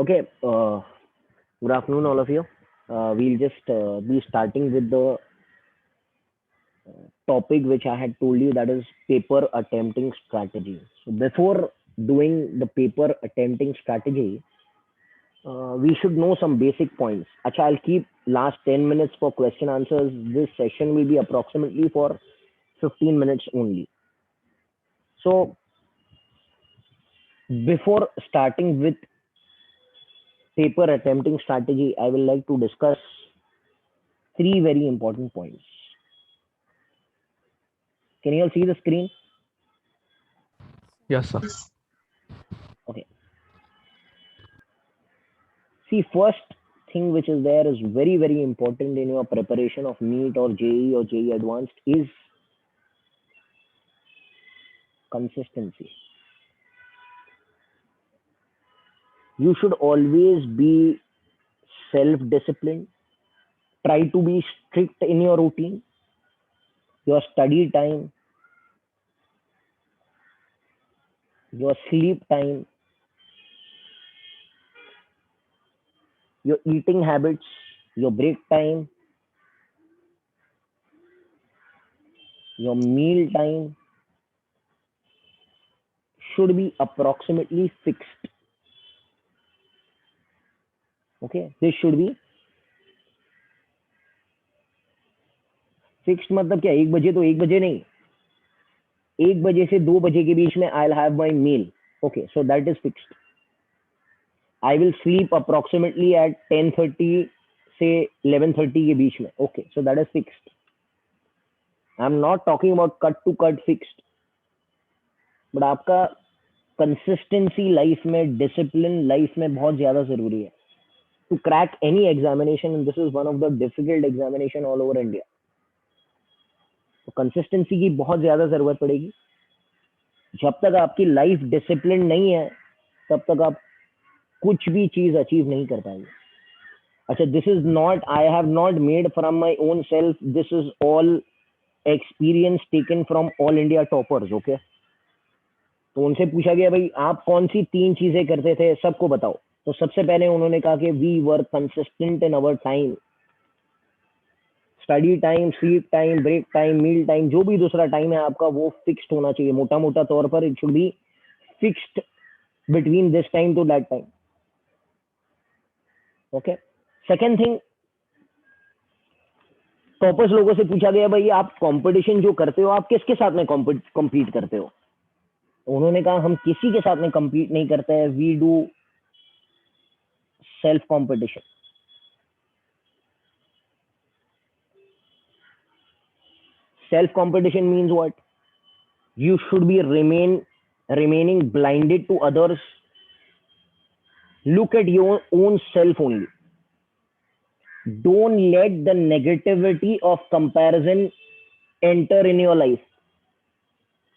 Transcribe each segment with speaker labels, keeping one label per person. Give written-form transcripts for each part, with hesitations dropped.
Speaker 1: Okay, good afternoon, all of you. We'll just be starting with the topic which I had told you, that is paper attempting strategy. So, before doing the paper attempting strategy, we should know some basic points. Acha, I'll keep last 10 minutes for question answers. This session will be approximately for 15 minutes only. So, before starting with paper attempting strategy, I will like to discuss three very important points. Can you all see the screen?
Speaker 2: Yes, sir.
Speaker 1: Okay. See, first thing which is there is very, very important in your preparation of NEET or JE or JE Advanced is consistency. You should always be self-disciplined. Try to be strict in your routine, your study time, your sleep time, your eating habits, your break time, your meal time should be approximately fixed. Okay, this should be fixed मतलब क्या, 1 बजे तो 1 बजे नहीं, 1 बजे से 2 बजे के बीच में I will have my meal. Okay, so that is fixed. I will sleep approximately at 10:30 से 11:30 के बीच में. Okay, so that is fixed. I am not talking about cut to cut fixed, but आपका कंसिस्टेंसी लाइफ में, discipline life में बहुत ज्यादा जरूरी है to crack any examination, and this is one of the difficult examination all over India. तो consistency की बहुत ज्यादा जरूरत पड़ेगी. जब तक आपकी लाइफ डिसिप्लिन नहीं है, तब तक आप कुछ भी चीज अचीव नहीं कर पाएंगे. अच्छा, this is not, I have not made from my own self, this is all experience taken from all India toppers. Okay, तो उनसे पूछा गया, भाई आप कौन सी 3 चीजें करते थे, सबको बताओ. तो सबसे पहले उन्होंने कहा कि we were consistent in our time. Study time, sleep time, break time, meal time, जो भी दूसरा टाइम है आपका, वो फिक्स्ड होना चाहिए. मोटा मोटा तौर पर it should be fixed between this time to that time. Okay. Second thing, toppers लोगों से पूछा गया, भाई आप कंपटीशन जो करते हो, आप किसके साथ में कम्पीट करते हो. तो उन्होंने कहा, हम किसी के साथ में कम्पीट नहीं करते हैं, we do self competition. Self competition means what? You should be remaining blinded to others. Look at your own self only. Don't let the negativity of comparison enter in your life.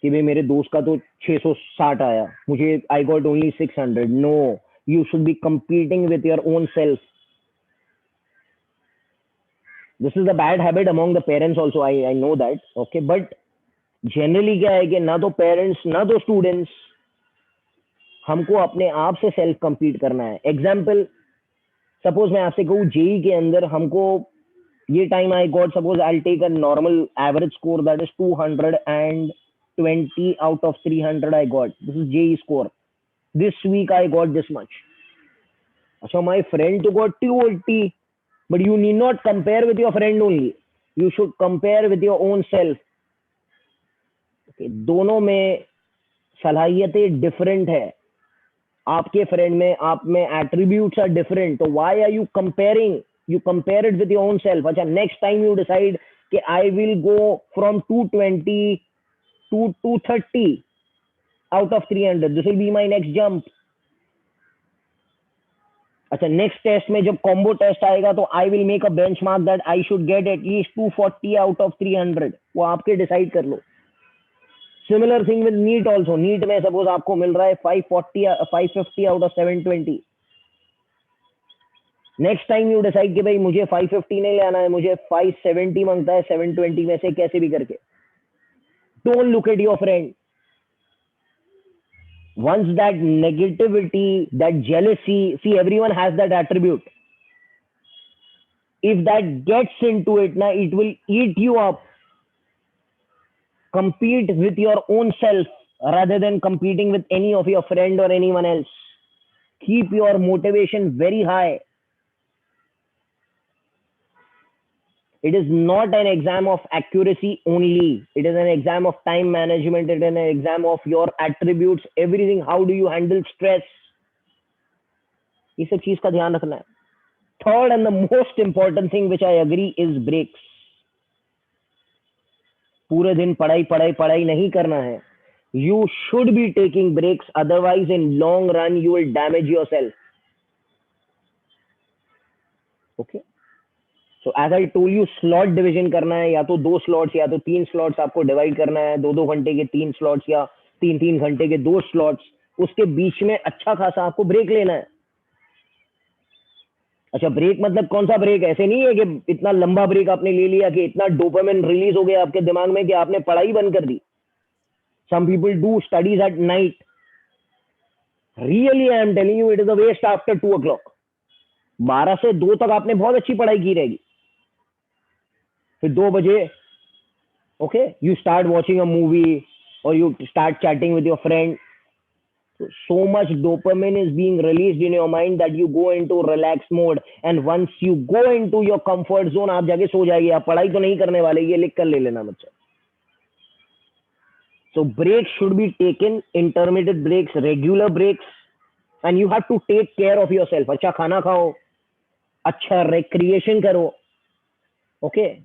Speaker 1: कि भाई मेरे दोस्त का तो 660 आया, मुझे I got only 600. No, you should be competing with your own self. This is a bad habit among the parents also, I know that. Okay, but generally क्या है कि ना तो पेरेंट्स ना तो स्टूडेंट्स, हमको अपने आप से सेल्फ compete करना है. एग्जाम्पल, सपोज मैं आपसे कहूँ जेई के अंदर हमको ये time I got, suppose I take a normal average score that is 220 out of 300 I got. This is JE score. This week I got this much. So my friend to got 280, but you need not compare with your friend only. You should compare with your own self. Okay, दोनों में सलाहियतें different है. आपके friend में, आप में attributes are different. तो why are you comparing? You compare it with your own self. अच्छा, next time you decide कि I will go from 220 to 230 out of 300. This will be my next jump. अच्छा, next test में जब combo test आएगा तो I will make a benchmark that I should get at least 240 out of 300. वो आपके decide कर लो. Similar thing with NEET also. NEET में सपोज आपको मिल रहा है 550 out of 720. Next time you decide कि भाई मुझे 550 नहीं लेना है, मुझे 570 मांगता है 720 में से, कैसे भी करके. Don't look at your friend. once that negativity, that jealousy, see, everyone has that attribute. If that gets into it, now it will eat you up. Compete with your own self rather than competing with any of your friend or anyone else. Keep your motivation very high. It is not an exam of accuracy only. It is an exam of time management. It is an exam of your attributes, everything. How do you handle stress? ये सब चीज का ध्यान रखना है. Third and the most important thing which I agree is breaks. पूरे दिन पढ़ाई पढ़ाई पढ़ाई नहीं करना है. You should be taking breaks. Otherwise, in long run, you will damage yourself. Okay. So as I told you, slot division करना है, या तो 2 slots या तो 3 slots आपको डिवाइड करना है. 2-2 घंटे के 3 slots या 3-3 घंटे के 2 slots. उसके बीच में अच्छा खासा आपको ब्रेक लेना है. अच्छा, ब्रेक मतलब कौन सा ब्रेक? ऐसे नहीं है कि इतना लंबा ब्रेक आपने ले लिया कि इतना डोपामिन रिलीज हो गया आपके दिमाग में कि आपने पढ़ाई बंद कर दी. Some people do studies at night. Really, I am telling you, it is a waste after 2 o'clock. 12 से 2 तक आपने बहुत अच्छी पढ़ाई की रहेगी. फिर 2 बजे, okay, you start watching a movie or you start chatting with your friend. So much dopamine is being released in your mind that you go into relax mode, and once you go into your comfort zone, आप जाके सो जाएगी. आप पढ़ाई तो नहीं करने वाले, ये लिख कर ले लेना बच्चा. So breaks should be taken, intermittent breaks, regular breaks, and you have to take care of yourself. अच्छा खाना खाओ, अच्छा recreation करो, okay,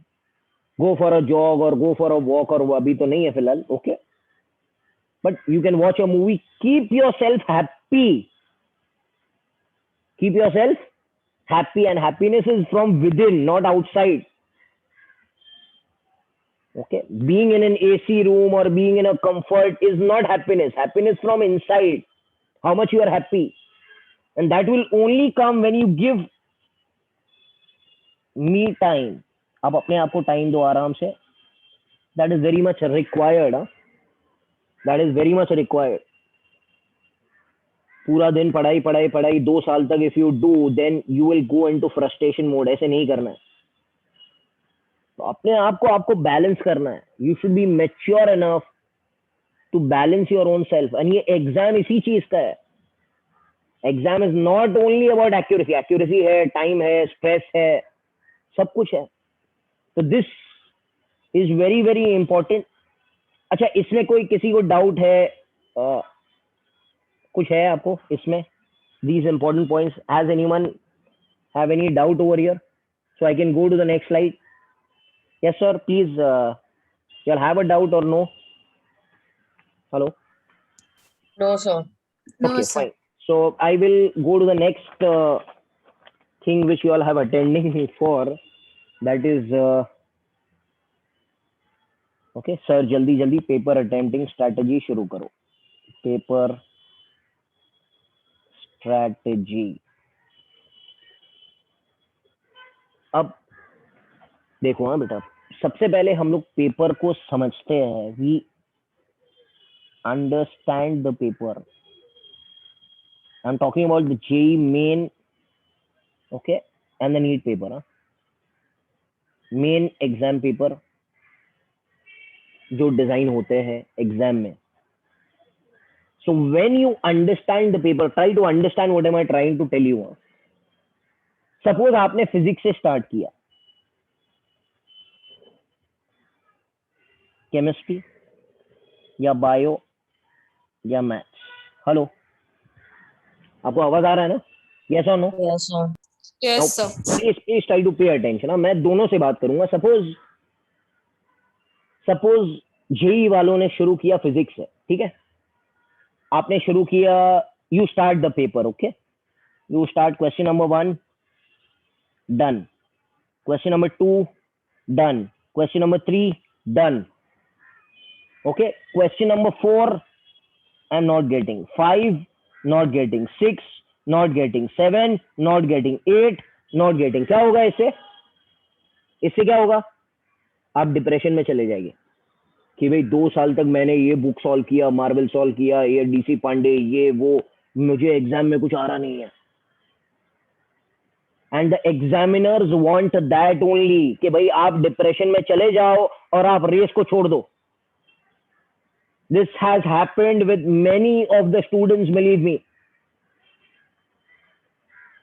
Speaker 1: go for a jog or go for a walk, और अभी तो नहीं है फिलहाल, okay, but you can watch a movie. Keep yourself happy. Keep yourself happy, and happiness is from within, not outside. Okay, being in an AC room or being in a comfort is not happiness. Happiness from inside. How much you are happy, and that will only come when you give me time. आप अपने आप को time दो आराम से. That is very much required. That is very much required. पूरा दिन पढ़ाई पढ़ाई पढ़ाई 2 साल तक if you do, then you will go into frustration mode. ऐसे नहीं करना है. तो अपने आप को आपको बैलेंस करना है. You should be mature enough to balance your own self. and ये एग्जाम इसी चीज का है. Exam is not only about accuracy. Accuracy है, टाइम है, स्ट्रेस है, सब कुछ है. तो this is very very important. अच्छा, इसमें कोई किसी को डाउट है? कुछ है आपको इसमें? These important points. Has anyone have any doubt over here? So I can go to the next slide. Yes, sir. Please, you'll have a doubt or no? Hello?
Speaker 2: No, sir.
Speaker 1: Okay, fine. So I will go to the next thing which you all have attending for. That is, okay, sir, जल्दी जल्दी paper attempting strategy शुरू करो. Paper strategy. अब देखो, हाँ बेटा, सबसे पहले हम लोग पेपर को समझते हैं. We understand the paper. I am talking about the JEE Main, okay, and the NEET paper. Main exam paper जो डिजाइन होते हैं एग्जाम में. So when you understand the paper, try to understand what am I trying to tell you. Suppose आपने physics से start किया, chemistry या bio या maths. Hello, आपको आवाज आ रहा है ना? यस और no?
Speaker 2: Yes, sir. Yes, sir.
Speaker 1: Please try to pay attention. मैं दोनों से बात करूंगा. सपोज जेई वालों ने शुरू किया फिजिक्स से, ठीक है? आपने शुरू किया, you start the paper, okay, you start question number 1, done. Question number 2, done. Question number 3, done. Okay, question number 4, I'm not getting. 5, not getting. 6, not getting. 7, not getting. 8, not getting. क्या होगा इससे? इससे क्या होगा? आप डिप्रेशन में चले जाएंगे. कि भाई 2 साल तक मैंने ये बुक सॉल्व किया, मार्वल सॉल्व किया, ये डीसी पांडे, ये वो, मुझे एग्जाम में कुछ आ रहा नहीं है। And the examiners want that only कि भाई आप डिप्रेशन में चले जाओ और आप रेस को छोड़ दो। This has happened with many of the students, believe me.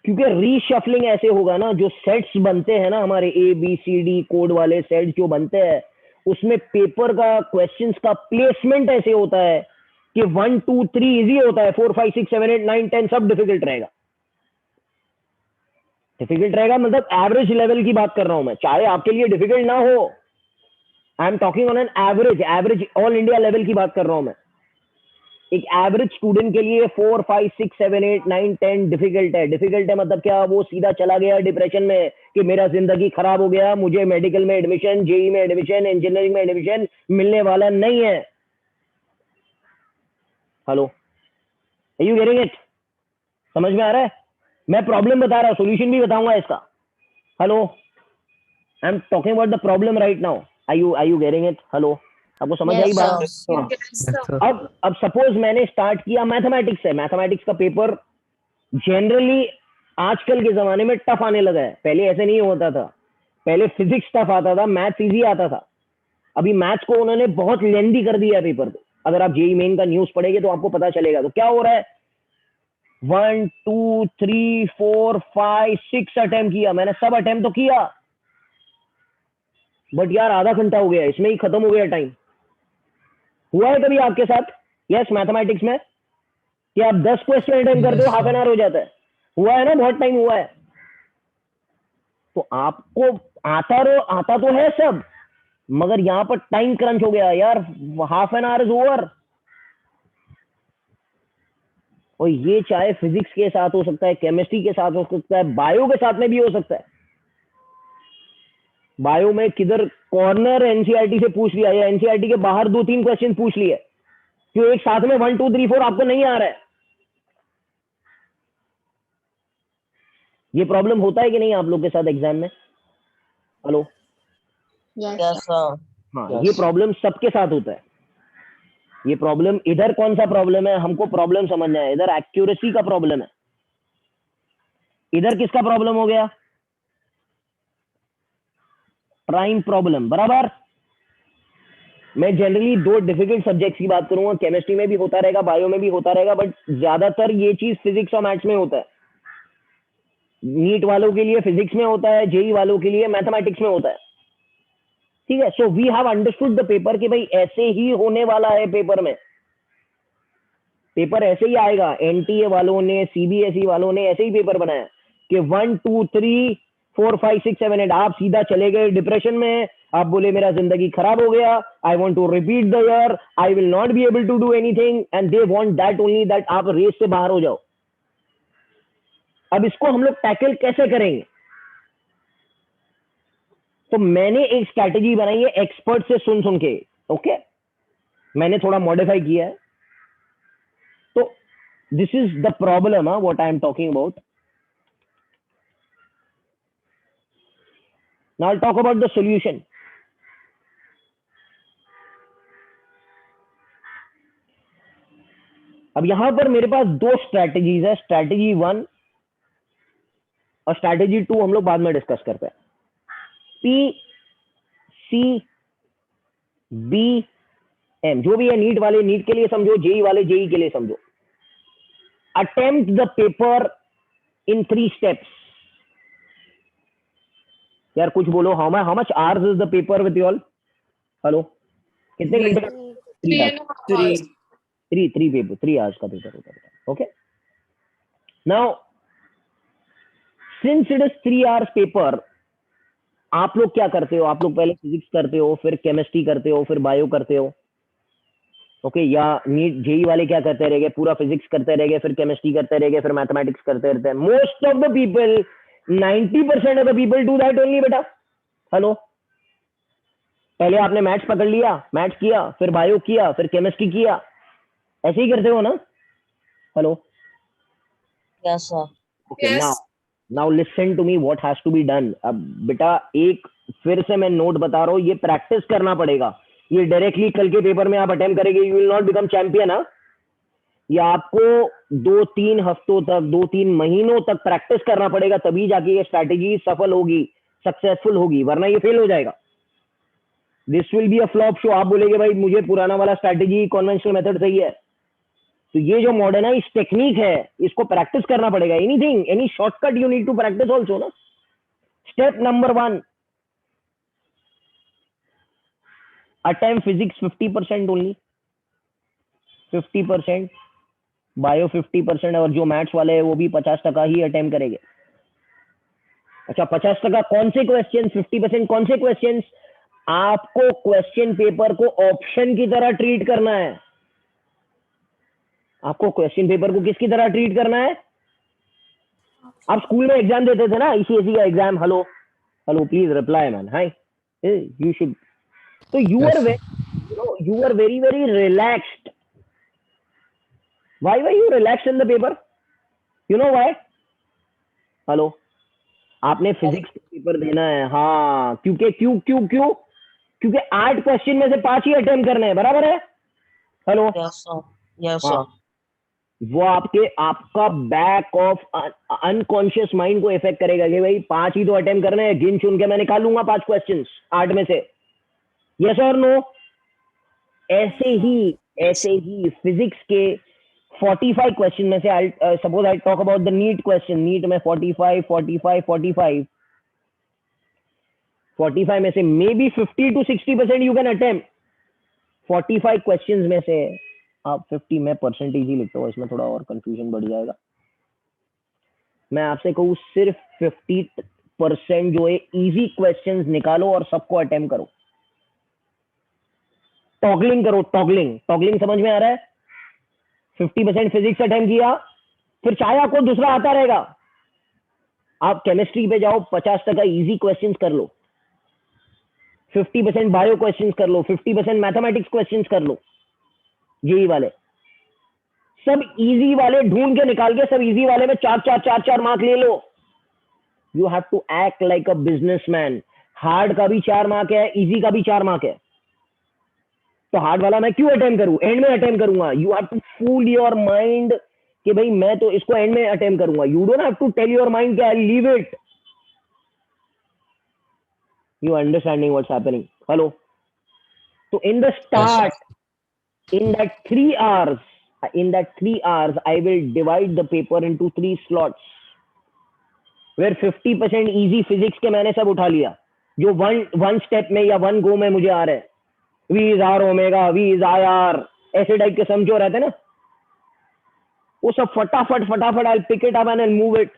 Speaker 1: क्योंकि रीशफलिंग ऐसे होगा ना, जो सेट्स बनते हैं ना हमारे ABCD कोड वाले सेट्स जो बनते हैं, उसमें पेपर का क्वेश्चंस का प्लेसमेंट ऐसे होता है कि 1 2 3 इजी होता है, 4 5 6 7 8 9 10 सब डिफिकल्ट रहेगा। डिफिकल्ट रहेगा मतलब एवरेज लेवल की बात कर रहा हूं मैं, चाहे आपके लिए डिफिकल्ट ना हो। आई am talking on an average all India level की बात कर रहा हूं मैं। एक एवरेज स्टूडेंट के लिए 4 5 6 7 8 9 10 डिफिकल्ट है। डिफिकल्ट है मतलब क्या, वो सीधा चला गया डिप्रेशन में कि मेरा जिंदगी खराब हो गया, मुझे मेडिकल में एडमिशन, जेई में एडमिशन, इंजीनियरिंग में एडमिशन मिलने वाला नहीं है। Hello, are you getting it? समझ में आ रहा है? मैं प्रॉब्लम बता रहा हूं, सोल्यूशन भी बताऊंगा इसका। Hello, I am talking about the problem right now. Are you getting it? Hello, आपको समझ आई
Speaker 2: Yes,
Speaker 1: बात?
Speaker 2: sir.
Speaker 1: हाँ।
Speaker 3: Yes, sir.
Speaker 1: अब सपोज मैंने स्टार्ट किया मैथमेटिक्स से, मैथमेटिक्स का पेपर जनरली आजकल के जमाने में टफ आने लगा है, पहले ऐसे नहीं होता था। पहले फिजिक्स टफ आता था, मैथ्स इजी आता था। अभी मैथ्स को उन्होंने बहुत लेंदी कर दिया है पेपर को। अगर आप जेई मेन का न्यूज पढ़ेंगे तो आपको पता चलेगा। तो क्या हो रहा है, 1 2 3 4 5 6 अटेम्प्ट किया मैंने, सब अटेम्प्ट तो किया, बट यार आधा घंटा हो गया, इसमें ही खत्म हो गया टाइम। हुआ है कभी आपके साथ? यस, मैथमेटिक्स में कि आप 10 क्वेश्चन अटेम्प्ट करते हो,
Speaker 3: Yes,
Speaker 1: half an
Speaker 3: sir.
Speaker 1: Hour हो जाता है। हुआ है ना, बहुत टाइम हुआ है। तो आपको आता तो है सब, मगर यहां पर टाइम क्रंच हो गया यार, half an hour is over. और ये चाहे फिजिक्स के साथ हो सकता है, केमिस्ट्री के साथ हो सकता है, बायो के साथ में भी हो सकता है। बायो में किधर कॉर्नर एनसीईआरटी से पूछ लिया या एनसीईआरटी के बाहर 2 3 क्वेश्चन पूछ लिए, जो एक साथ में 1 2 3 4 आपको नहीं आ रहा है। ये प्रॉब्लम होता है कि नहीं आप लोग के साथ एग्जाम में? Hello,
Speaker 2: Yes, sir.
Speaker 1: हाँ,
Speaker 3: Yes.
Speaker 1: ये प्रॉब्लम सबके साथ होता है। ये प्रॉब्लम इधर कौन सा प्रॉब्लम है, हमको प्रॉब्लम समझना है। इधर एक्यूरेसी का प्रॉब्लम है, इधर किसका प्रॉब्लम हो गया? प्राइम प्रॉब्लम, बराबर। मैं जनरली 2 डिफिकल्ट सब्जेक्ट्स की बात करूंगा, केमिस्ट्री में भी होता रहेगा, बायो में भी होता रहेगा, बट ज्यादातर ये चीज फिजिक्स और मैथ्स में होता है। नीट वालों के लिए फिजिक्स में होता है, जेई वालों के लिए मैथमेटिक्स में होता है। ठीक है, so we have understood the paper कि भाई ऐसे ही होने वाला है। पेपर में पेपर ऐसे ही आएगा। एनटीए वालों ने, सीबीएसई वालों ने ऐसे ही पेपर बनाया कि 1 2 3 4 5 6 7 8 आप सीधा चले गए डिप्रेशन में। आप बोले मेरा जिंदगी खराब हो गया, I want to repeat the year, I will not be able to do anything, and they want that only that आप रेस से बाहर हो जाओ। अब इसको हम लोग टैकल कैसे करेंगे? तो मैंने एक स्ट्रैटेजी बनाई है एक्सपर्ट से सुन सुन के। ओके, मैंने थोड़ा मॉडिफाई किया है। तो this is the problem, what I am talking about. Now I talk about the solution. अब यहां पर मेरे पास 2 स्ट्रैटेजीज है, स्ट्रैटेजी 1 और स्ट्रैटेजी 2 हम लोग बाद में डिस्कस करते हैं। PCBM जो भी है, नीट वाले नीट के लिए समझो, जेई वाले जेई के लिए समझो। Attempt the paper in 3 steps. यार कुछ बोलो, how much hours is the paper with you all? Hello, कितने घंटे का? 3 आवर्स।
Speaker 2: 3
Speaker 1: 3 आवर्स का पेपर होता है। Okay, now since it is 3 hours paper, आप लोग क्या करते हो? आप लोग पहले फिजिक्स करते हो, फिर केमिस्ट्री करते हो, फिर बायो करते हो। ओके, या नीट जेई वाले क्या करते रहेंगे, पूरा फिजिक्स करते रहेंगे, फिर केमिस्ट्री करते रहेंगे, फिर मैथमेटिक्स करते रहते हैं। Most of the people, 90% of the people do that only बेटा। हेलो, पहले आपने मैथ्स पकड़ लिया, मैथ्स किया, फिर बायो किया, फिर केमिस्ट्री किया, ऐसे ही करते हो ना? Hello,
Speaker 2: Yes, sir.
Speaker 1: Okay,
Speaker 2: Yes.
Speaker 1: Now listen to me what has to be done. अब बेटा एक फिर से मैं नोट बता रहा हूँ, ये प्रैक्टिस करना पड़ेगा। ये डायरेक्टली कल के पेपर में आप अटेम्प्ट करेंगे, you will not become champion. हाँ, ये आपको 2-3 हफ्तों तक, 2-3 महीनों तक प्रैक्टिस करना पड़ेगा, तभी जाके ये स्ट्रैटेजी सफल होगी, सक्सेसफुल होगी, वरना ये फेल हो जाएगा। This will be a flop show. आप बोलेंगे भाई मुझे पुराना वाला स्ट्रैटेजी कन्वेंशनल मेथड सही है, तो ये जो मॉडर्नाइज टेक्निक है इसको प्रैक्टिस करना पड़ेगा। Anything, any shortcut you need to practice also ना। Step number 1, attempt physics 50% only, 50%, bio 50%, और जो मैथ्स वाले हैं वो भी 50% ही अटेम्प्ट करेंगे। अच्छा, 50% कौन से क्वेश्चन, 50% कौन से क्वेश्चन? आपको क्वेश्चन पेपर को ऑप्शन की तरह ट्रीट करना है। आपको क्वेश्चन पेपर को किसकी तरह ट्रीट करना है? आप स्कूल में एग्जाम देते थे ना, ICSE का exam. Hello hello, please reply man, hi, you should, तो you are you are very very relaxed. Why were you relaxed in the paper? You know why? Hello, आपने फिजिक्स का paper देना है, हाँ, क्योंकि क्यों क्यों क्यों क्योंकि 8 क्वेश्चन में से 5 ही अटेम्प्ट करने हैं, बराबर है? Hello,
Speaker 2: Yes, sir. Yes,
Speaker 1: हाँ,
Speaker 2: sir.
Speaker 1: वो आपका बैक ऑफ अनकॉन्शियस माइंड को इफेक्ट करेगा कि भाई 5 ही तो अटेम्प्ट करने हैं, गिन चुन के मैं निकाल लूंगा 5 क्वेश्चन 8 में से। यस और नो? ऐसे ही फिजिक्स के 45 क्वेश्चन में से, suppose I talk about the NEET question, NEET में 45 में से may be 50-60% you can attempt. 45 questions में से आप 50, मैं परसेंटेज ही लिखता हूँ, इसमें थोड़ा और कंफ्यूजन बढ़ जाएगा। मैं आपसे कहूँ सिर्फ 50% जो है इजी क्वेश्चंस निकालो और सबको अटेम्प्ट करो। टॉगलिंग करो, टॉगलिंग समझ में आ रहा है? 50% फिजिक्स अटेम्प्ट किया, फिर चाहे आपको दूसरा आता रहेगा, आप केमिस्ट्री पे जाओ, 50% इजी क्वेश्चंस कर लो, 50% बायो क्वेश्चंस कर लो, 50% मैथमेटिक्स क्वेश्चंस कर लो, यही वाले सब इजी वाले ढूंढ के निकाल के, सब इजी वाले में 4 मार्क ले लो। You have to act like a businessman. Hard का भी 4 मार्क है, इजी का भी 4 मार्क है, तो हार्ड वाला मैं क्यों अटेम्प्ट करूं, एंड में अटेम्प्ट करूंगा। You have to fool your mind कि भाई मैं तो इसको एंड में अटेम्प्ट करूंगा। You don't have to tell your mind कि I leave it. You understanding what's happening? Hello, तो in the
Speaker 2: Yes, sir.
Speaker 1: Start, in that 3 hours I will divide the paper into 3 slots, where 50% easy physics के मैंने सब उठा लिया, जो one step में या वन गो में मुझे आ रहे हैं। V is R omega, V is IR, ऐसे टाइप के सम जो रहते हैं ना, वो सब फटाफट I'll pick it up and I'll move it.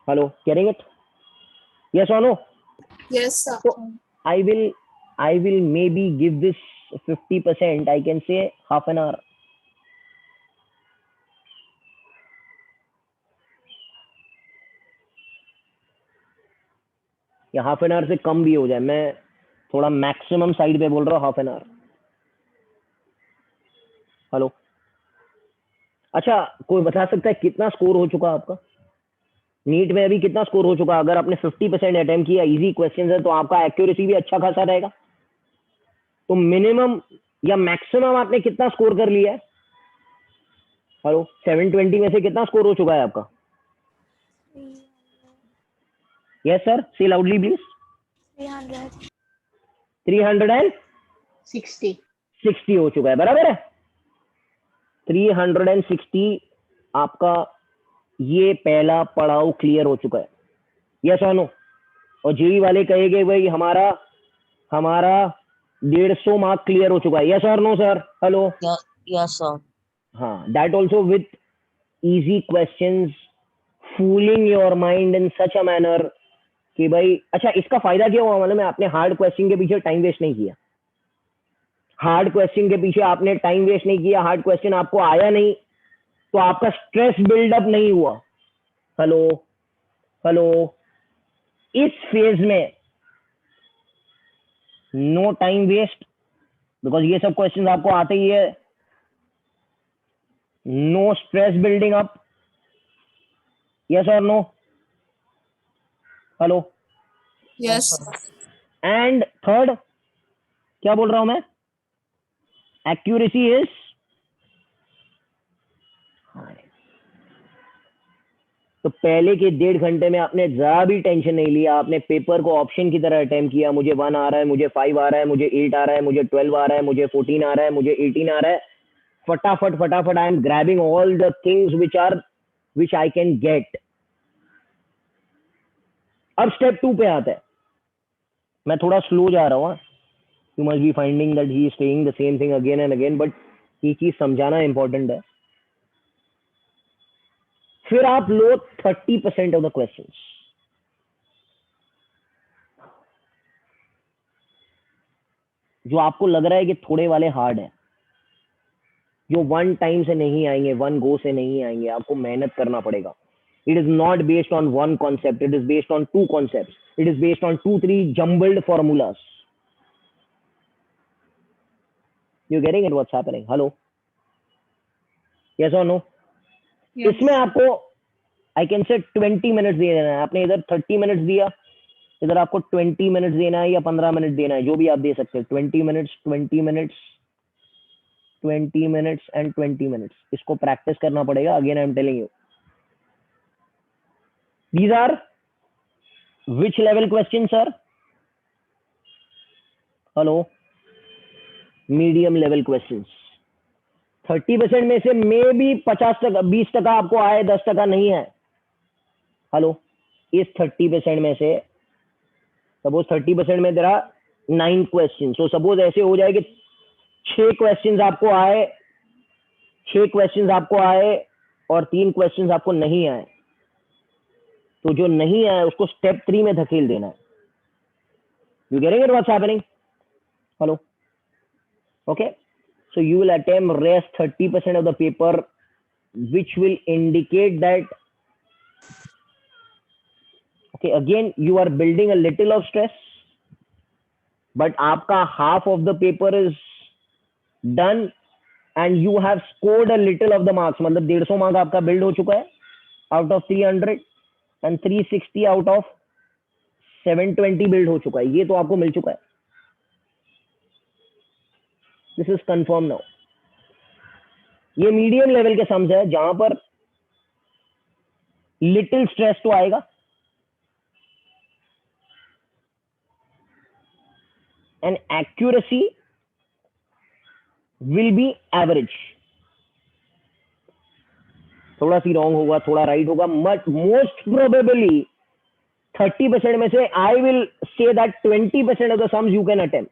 Speaker 1: Hello, getting it? Yes or no?
Speaker 3: Yes, sir.
Speaker 1: So I will maybe give this 50%, I can say half an hour. या हाफ एन आवर से कम भी हो जाए, मैं थोड़ा maximum side पे बोल रहा हूँ, हाफ एन आवर। हेलो, अच्छा, कोई बता सकता है कितना स्कोर हो चुका आपका नीट में? अभी कितना स्कोर हो चुका? अगर आपने 50% अटेम्प्ट किया, इजी क्वेश्चन है, तो आपका एक्यूरेसी भी अच्छा खासा रहेगा। तो मिनिमम या मैक्सिमम आपने कितना स्कोर कर लिया है? हेलो, 720 में से कितना स्कोर हो चुका है आपका? यस सर, से लाउडली प्लीज। 360 हो चुका है, बराबर है? 360 आपका ये पहला पड़ाव क्लियर हो चुका है। यस और नो? और जेई वाले कहेंगे भाई हमारा 150 मार्क क्लियर हो चुका है। यस और no sir? Hello,
Speaker 2: Yes, sir.
Speaker 1: हाँ, that also with easy questions, fooling your mind in such a manner कि भाई, अच्छा, इसका फायदा क्या हुआ मालूम है? आपने हार्ड क्वेश्चन के पीछे टाइम वेस्ट नहीं किया। हार्ड क्वेश्चन के पीछे आपने टाइम वेस्ट नहीं किया, हार्ड क्वेश्चन आपको आया नहीं, तो आपका स्ट्रेस बिल्डअप नहीं हुआ। हेलो हेलो, इस फेज में नो टाइम वेस्ट, बिकॉज ये सब क्वेश्चन आपको आते ही है। No stress building up. Yes और no? Hello,
Speaker 3: Yes,
Speaker 2: sir.
Speaker 3: sir.
Speaker 1: And third क्या बोल रहा हूं मैं, एक्यूरेसी इज हाई। तो पहले के 1.5 घंटे में आपने जरा भी टेंशन नहीं लिया, आपने पेपर को ऑप्शन की तरह अटेम्प्ट किया, मुझे 1 आ रहा है, मुझे 5 आ रहा है, मुझे 8 आ रहा है, मुझे 12 आ रहा है, मुझे 14 आ रहा है, मुझे 18 आ रहा है, फटाफट फटाफट I am grabbing all the things which I can get. अब स्टेप 2 पे आता है, मैं थोड़ा स्लो जा रहा हूँ, you must be finding that he is saying the same thing again and again, but ये चीज समझाना इंपॉर्टेंट है। फिर आप लो 30% ऑफ द क्वेश्चंस। जो आपको लग रहा है कि थोड़े वाले हार्ड है, जो वन टाइम से नहीं आएंगे, वन गो से नहीं आएंगे, आपको मेहनत करना पड़ेगा। It is not based on one concept, it is based on 2 concepts, it is based on 2-3 jumbled formulas. You getting it what's happening? Hello, yes or no?
Speaker 3: Yes.
Speaker 1: इसमें आपको आई कैन से 20 मिनट्स दिए देना है, आपने इधर 30 मिनट्स दिया, इधर आपको 20 मिनट्स देना है या 15 मिनट देना है, जो भी आप दे सकते हैं। 20 minutes 20 minutes 20 minutes and 20 minutes, इसको प्रैक्टिस करना पड़ेगा। Again I am telling you, these are which level question sir? Hello, medium level questions. 30% में से मे बी 50% 20% आपको आए, 10% नहीं है। हेलो, इस 30% में से सपोज 30% में there are 9 question, so suppose ऐसे हो जाए कि 6 क्वेश्चंस आपको आए, 6 क्वेश्चंस आपको आए और 3 क्वेश्चंस आपको नहीं आए, तो जो नहीं आए उसको स्टेप 3 में धकेल देना है। You getting it what's happening? Hello, okay, so you will attempt rest 30% of the paper, which will indicate that, okay, again you are building a little of stress, but आपका half of the paper is done and you have scored a little of the marks, मतलब 150 mark आपका build हो चुका है out of 300 and 360 out of 720 build हो चुका है, ये तो आपको मिल चुका है। This is confirm now. ये मीडियम लेवल के सम्स है जहां पर लिटिल स्ट्रेस तो आएगा, and accuracy will be average. थोड़ा सी रॉन्ग होगा, थोड़ा राइट होगा, बट मोस्ट प्रोबेबली 30% में से I will say that 20% of the sums you can attempt.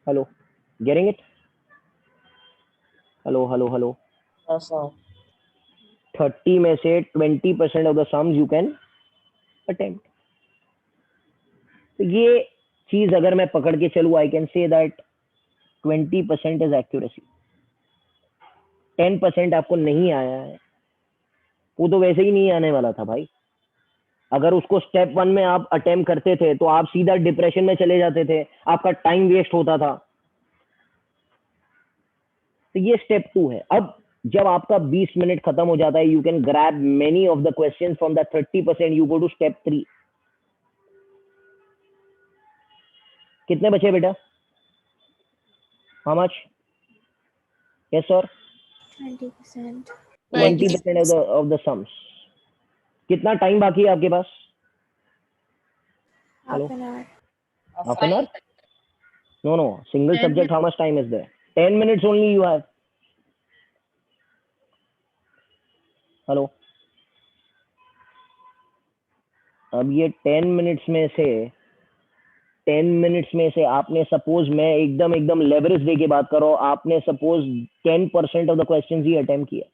Speaker 1: Hello, getting it? Hello hello hello,
Speaker 2: Yes, sir.
Speaker 1: 30 में से 20% of the sums you can attempt. तो ये चीज अगर मैं पकड़ के चलूं, आई can say that 20% is accuracy. 10% आपको नहीं आया है, वो तो वैसे ही नहीं आने वाला था भाई। अगर उसको स्टेप 1 में आप अटेम्प्ट करते थे तो आप सीधा डिप्रेशन में चले जाते थे, आपका टाइम वेस्ट होता था। तो ये स्टेप 2 है। अब जब आपका 20 मिनट खत्म हो जाता है, you can grab many of the question from the 30%, you go to step 3। कितने बचे बेटा? How much? Yes sir,
Speaker 3: 20%.
Speaker 1: 20% of the sums. कितना टाइम बाकी है आपके पास?
Speaker 3: Half an hour.
Speaker 1: Half an hour? No, single
Speaker 3: 10
Speaker 1: subject, how much time is there? 10 minutes only you have. Hello, अब ये 10 मिनट्स में से आपने सपोज, मैं एकदम लेवरेज दे के बात करो, आपने सपोज 10% ऑफ द क्वेश्चंस ही अटेम्प्ट किया।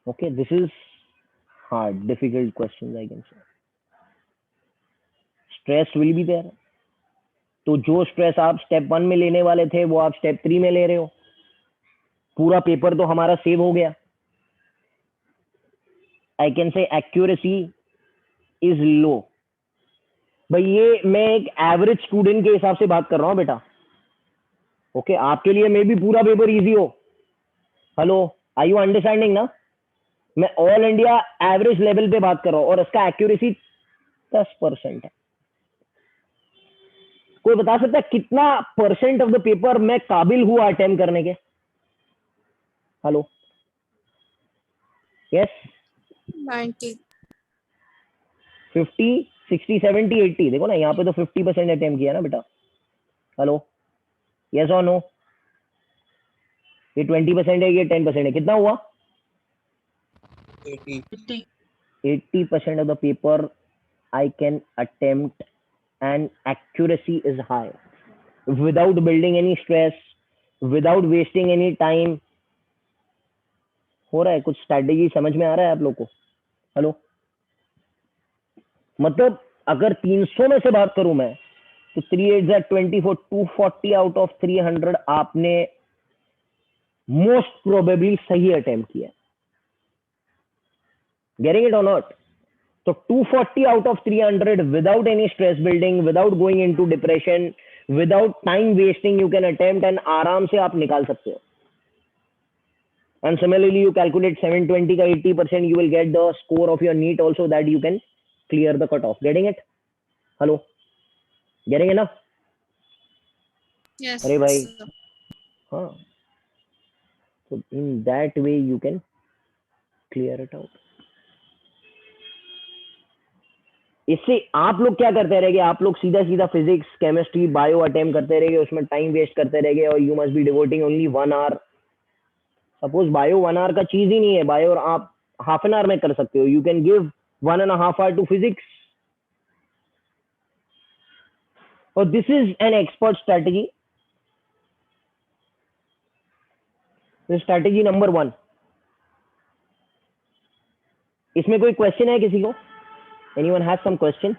Speaker 1: Okay, this is hard, difficult questions I can say. Stress will be there. तो जो स्ट्रेस आप स्टेप 1 में लेने वाले थे वो आप स्टेप 3 में ले रहे हो। पूरा पेपर तो हमारा सेव हो गया। आई कैन से एक्यूरेसी इज लो। भाई ये मैं एक एवरेज स्टूडेंट के हिसाब से बात कर रहा हूं बेटा। ओके, आपके लिए मे भी पूरा पेपर इजी हो। हेलो, आर यू अंडरस्टैंडिंग ना? मैं ऑल इंडिया एवरेज लेवल पे बात कर रहा हूँ और इसका एक्यूरेसी 10% है। कोई बता सकता है कितना परसेंट ऑफ द पेपर मैं काबिल हुआ अटेम्प्ट करने के? Hello, yes,
Speaker 3: 90.
Speaker 1: 50, 60, 70, 80। देखो ना यहाँ पे तो 50% अटेम्प्ट किया ना बेटा। हेलो, यस और नो? ये 20% है, ये 10% है, कितना हुआ?
Speaker 2: 80.
Speaker 1: 80% of the paper I can attempt and accuracy is high without building any stress, without wasting any time। हो रहा है कुछ स्ट्रैटेजी समझ में आ रहा है आप लोग को? हेलो, मतलब अगर 300 में से बात करूं मैं तो 3 8 24, 240 आउट ऑफ 300 आपने मोस्ट प्रोबेबली सही अटेम्प्ट किया। गेटिंग इट और नॉट? तो 240 out of 300 without any stress building, without going into depression, without time wasting, you can attempt and आराम से आप निकाल सकते हो। And similarly, you calculate 720 का 80%, you will get the score of your NEET also, that you can clear the cutoff. Getting it? Hello? Getting enough?
Speaker 3: Yes.
Speaker 1: अरे भाई,
Speaker 3: sir.
Speaker 1: हाँ, so in that way you can clear it out. इससे आप लोग क्या करते रहेंगे? आप लोग सीधा सीधा फिजिक्स, केमिस्ट्री, बायो अटेम्प्ट करते रहेंगे, उसमें टाइम वेस्ट करते रहेंगे और you must be devoting only 1 hour. Suppose bio 1 hour का चीज ही नहीं है, बायो आप हाफ एन आवर में कर सकते हो। You can give 1.5 hours to physics, और this is an expert strategy. Strategy number 1। इसमें कोई क्वेश्चन है किसी को? Anyone has some question?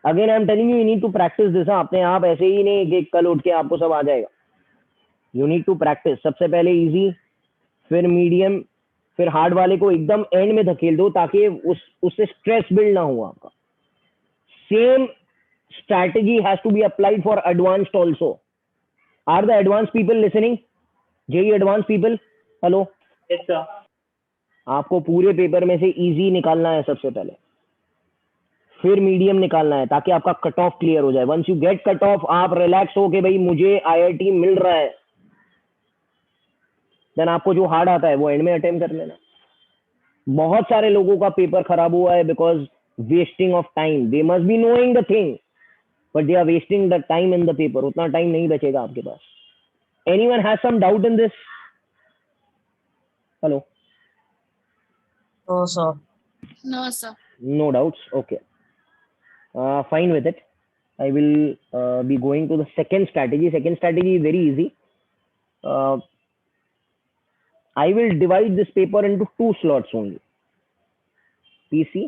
Speaker 1: Again I am telling you, you need to practice this. अपने आप ऐसे ही नहीं कि कल उठ के आपको सब आ जाएगा। You need to practice. सबसे पहले इजी, फिर मीडियम, फिर हार्ड वाले को एकदम एंड में धकेल दो ताकि उससे स्ट्रेस बिल्ड ना हो आपका। Same strategy has to be applied for advanced also. Are the advance people listening? JEE advance people, hello?
Speaker 2: Yes, sir.
Speaker 1: आपको पूरे पेपर में से इजी निकालना है सबसे पहले, फिर मीडियम निकालना है ताकि आपका कट ऑफ क्लियर हो जाए। Once you get cut off, आप रिलैक्स हो के भाई मुझे आईआईटी मिल रहा है, देन आपको जो हार्ड आता है वो एंड में अटेम्प्ट कर लेना। बहुत सारे लोगों का पेपर खराब हुआ है because wasting of time. They must be knowing the thing but they are wasting the time in the paper. उतना टाइम नहीं बचेगा आपके पास। Anyone has some doubt in this? Hello?
Speaker 2: No, sir.
Speaker 3: No, sir.
Speaker 1: No doubts? Okay. Fine with it. I will be going to the second strategy. Second strategy is very easy. I will divide this paper into 2 slots only. PC,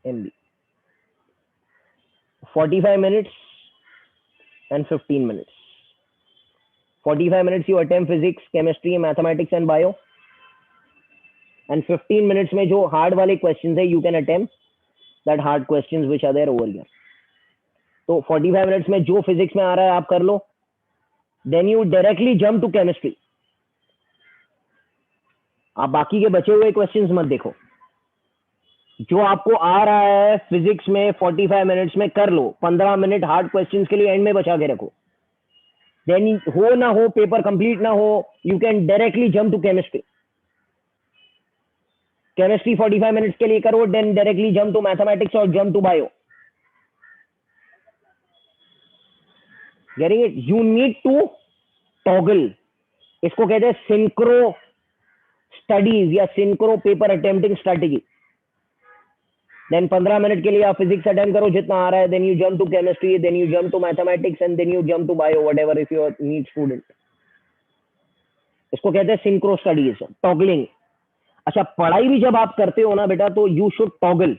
Speaker 1: MB. 45 minutes and 15 minutes. 45 minutes you attempt physics, chemistry, mathematics and bio. And 15 minutes में जो hard वाले questions है, you can attempt that hard questions which are there over here. तो 45 minutes में जो physics में आ रहा है आप कर लो. Then you directly jump to chemistry. आप बाकी के बचे हुए क्वेश्चंस मत देखो। जो आपको आ रहा है फिजिक्स में 45 मिनट्स में कर लो। 15 मिनट हार्ड क्वेश्चंस के लिए एंड में बचा के रखो। देन हो ना हो, पेपर कंप्लीट ना हो, you can directly jump to chemistry. Chemistry 45 minutes के लिए करो, then directly jump to mathematics और jump to bio. Getting it? You need to toggle. इसको कहते हैं सिंक्रो स्टडीज या synchro paper attempting strategy. Then 15 minute के लिए आप फिजिक्स अटेम्प्ट करो जितना आ रहा है, then you jump to chemistry, then you jump to mathematics and then you jump to bio, whatever if you are NEET student. इसको कहते हैं सिंक्रो स्टडीज, टॉगलिंग। अच्छा, पढ़ाई भी जब आप करते हो ना बेटा, तो you should toggle.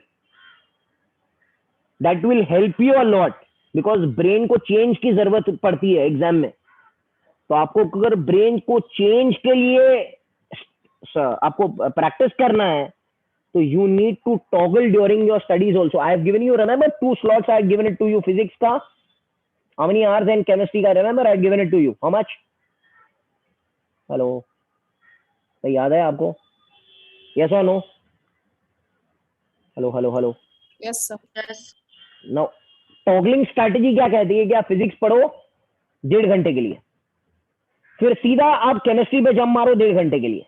Speaker 1: That will help you a lot because brain को चेंज की जरूरत पड़ती है एग्जाम में। तो आपको अगर ब्रेन को चेंज के लिए आपको प्रैक्टिस करना है, so you need to toggle during your studies also. I have given you, remember, 2 slots I have given it to you. Physics ka how many hours and chemistry ka, remember, I have given it to you how much? Hello? तो याद है आपको? Yes और no? Hello hello hello.
Speaker 3: Yes, sir.
Speaker 2: Yes.
Speaker 1: No, toggling strategy क्या कहती है कि आप फिजिक्स पढ़ो 1.5 घंटे के लिए, फिर सीधा आप केमिस्ट्री पे जंप मारो 1.5 घंटे के लिए,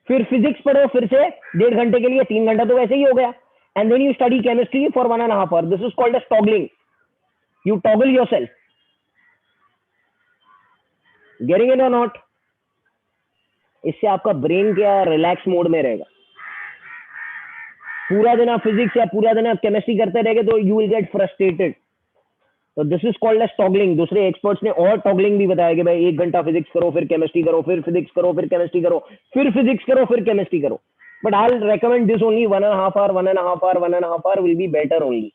Speaker 1: फिर फिजिक्स पढ़ो फिर से 1.5 घंटे के लिए, 3 घंटा तो वैसे ही हो गया, and then you study chemistry for 1.5 hour. This is called as toggling. You toggle yourself. Getting it और नॉट? इससे आपका ब्रेन क्या रिलैक्स मोड में रहेगा. पूरा दिन आप फिजिक्स या पूरा दिन आप केमिस्ट्री करते रहेंगे तो यू विल गेट फ्रस्ट्रेटेड. तो this is called as toggling. दूसरे एक्सपर्ट्स ने और टॉगलिंग भी बताया कि भाई 1 घंटा फिजिक्स करो, फिर केमिस्ट्री करो, फिर फिजिक्स करो, फिर केमिस्ट्री करो, फिर फिजिक्स करो, फिर केमिस्ट्री करो. But I will recommend this only 1.5 hour, 1.5 hour, 1.5 hour will be better only.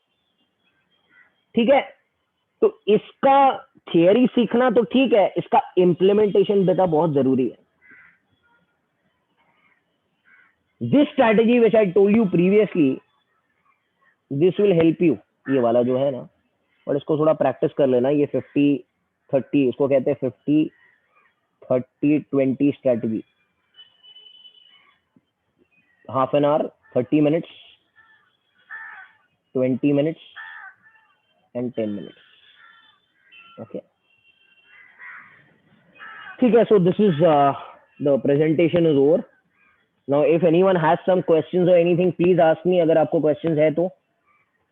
Speaker 1: ठीक है? तो इसका थियरी सीखना तो ठीक है, इसका इम्प्लीमेंटेशन बेटा बहुत जरूरी है. This strategy which I told you previously, this will help you. ये वाला जो है ना, और इसको थोड़ा प्रैक्टिस कर लेना. ये 50-30, इसको कहते हैं 50-30-20 strategy. Half an hour, 30 minutes, 20 minutes and 10 minutes. Okay. ठीक है. So this is the presentation is over. Now if anyone has some questions or anything, please ask me. अगर आपको questions है तो,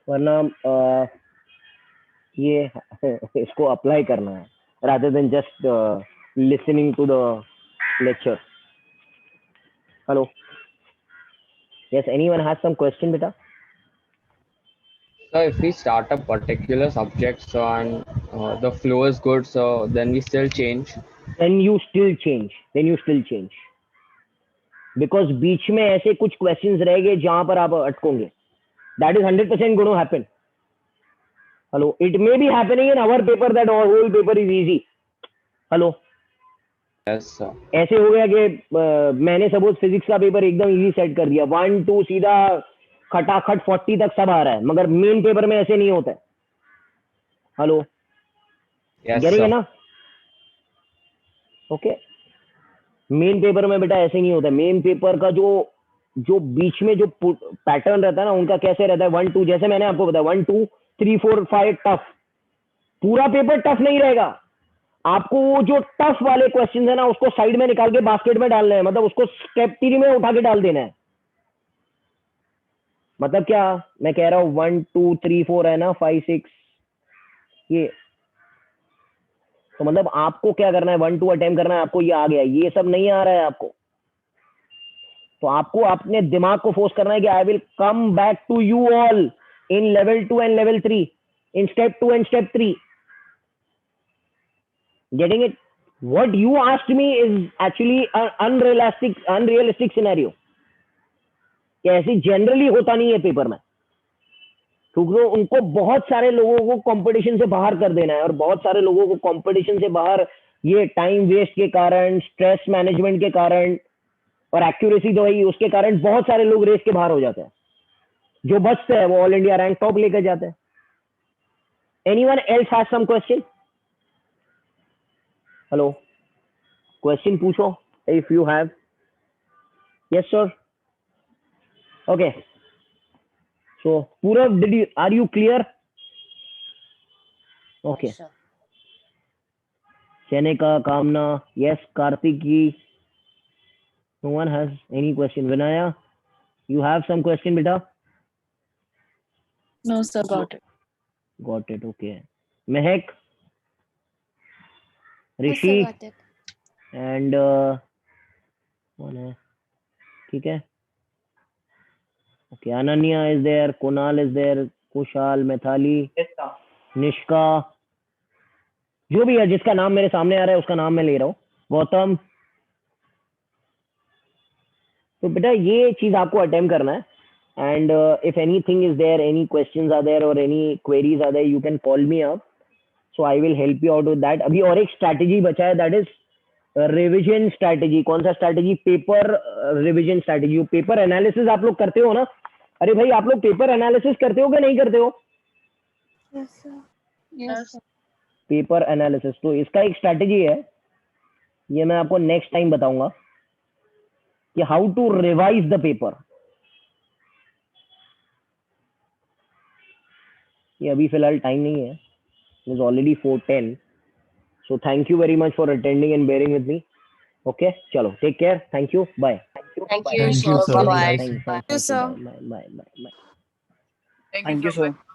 Speaker 1: वरना ये इसको अप्लाई करना है rather than just listening to the lecture. Hello. Yes, anyone has some question, beta?
Speaker 4: So if we start a particular subject, so and the flow is good, so then we still change.
Speaker 1: Then you still change. Because बीच में ऐसे कुछ questions रहेंगे जहां पर आप अटकोगे. That is 100% going to happen. Hello. It may be happening in our paper that our whole paper is easy. Hello.
Speaker 4: Yes, sir.
Speaker 1: ऐसे हो गया कि मैंने सपोज फिजिक्स का पेपर एकदम इजी सेट कर दिया, 1 2 सीधा खटाखट 40 तक सब आ रहा है, मगर मेन पेपर में ऐसे नहीं होता है. हेलो.
Speaker 4: Yes,
Speaker 1: गेटिंग है
Speaker 4: sir.
Speaker 1: ना? ओके. मेन पेपर में बेटा ऐसे नहीं होता है. मेन पेपर का जो बीच में जो पैटर्न रहता है ना, उनका कैसे रहता है, 1 2, जैसे मैंने आपको बताया 1 2 3 4 5 टफ. पूरा पेपर टफ नहीं रहेगा. आपको वो जो टफ वाले क्वेश्चन है ना, उसको साइड में निकाल के बास्केट में डालना है. मतलब उसको स्टेप 3 में उठा के डाल देना है. मतलब क्या मैं कह रहा हूं, 1 2 3 4 है ना, 5 6 ये. तो मतलब आपको क्या करना है, 1 2 अटेम्प्ट करना है. आपको ये आ गया, ये सब नहीं आ रहा है आपको, तो आपको अपने दिमाग को फोर्स करना है कि I will come back to you all in level 2 and level 3, in step 2 and step 3. Getting it? What you asked me is actually an unrealistic scenario. कि ऐसे जनरली होता नहीं है पेपर में, क्योंकि उनको बहुत सारे लोगों को कंपटीशन से बाहर कर देना है, और बहुत सारे लोगों को कंपटीशन से बाहर ये टाइम वेस्ट के कारण, स्ट्रेस मैनेजमेंट के कारण, और एक्यूरेसी तो है उसके कारण बहुत सारे लोग रेस के बाहर हो जाते हैं. जो बचते हैं वो ऑल इंडिया रैंक टॉप लेकर जाते हैं. Anyone else has some question? Hello. Question पूछो if you have. Yes sir. Okay. So Purav, are you clear? Okay.
Speaker 2: Yes, sir.
Speaker 1: Seneca, Kamna, yes. Kartiki, no one has any question. Vinaya, you have some question, beta?
Speaker 3: No, sir. Got it.
Speaker 1: Got it. Okay. Mehak,
Speaker 3: Yes,
Speaker 1: Rishi,
Speaker 3: sir. Got it.
Speaker 1: and कौन है? ठीक है. Okay. Ananya is there. Kunal is there. Kushal, Methali,
Speaker 2: Yes, sir.
Speaker 1: Nishka, जो भी है जिसका नाम मेरे सामने आ रहा है उसका नाम मैं ले रहा हूँ. गौतम. तो बेटा ये चीज आपको अटेम्प्ट करना है. And if anything is there, any questions are there और any queries are there, you can call me up, so I will help you out with that. अभी और एक स्ट्रैटेजी बचा है, दैट इज रिविजन स्ट्रैटेजी. कौन सा strategy? Paper revision strategy. Paper analysis आप लोग करते हो ना? अरे भाई आप लोग पेपर एनालिसिस करते हो कि नहीं करते हो?
Speaker 3: Yes, sir. Yes, sir.
Speaker 1: Paper analysis. तो इसका एक स्ट्रैटेजी है, ये मैं आपको नेक्स्ट टाइम बताऊंगा. कि how to revise the paper. ये अभी फिलहाल टाइम नहीं है, it is already 4:10, so thank you very much for attending and bearing with me. Okay, चलो, take care, thank you, bye.
Speaker 2: Thank you,
Speaker 5: Thank you,
Speaker 2: sir.
Speaker 5: sir.
Speaker 2: Bye.
Speaker 3: Thank you, sir.
Speaker 1: Bye.
Speaker 6: Thank you, sir.
Speaker 2: Bye.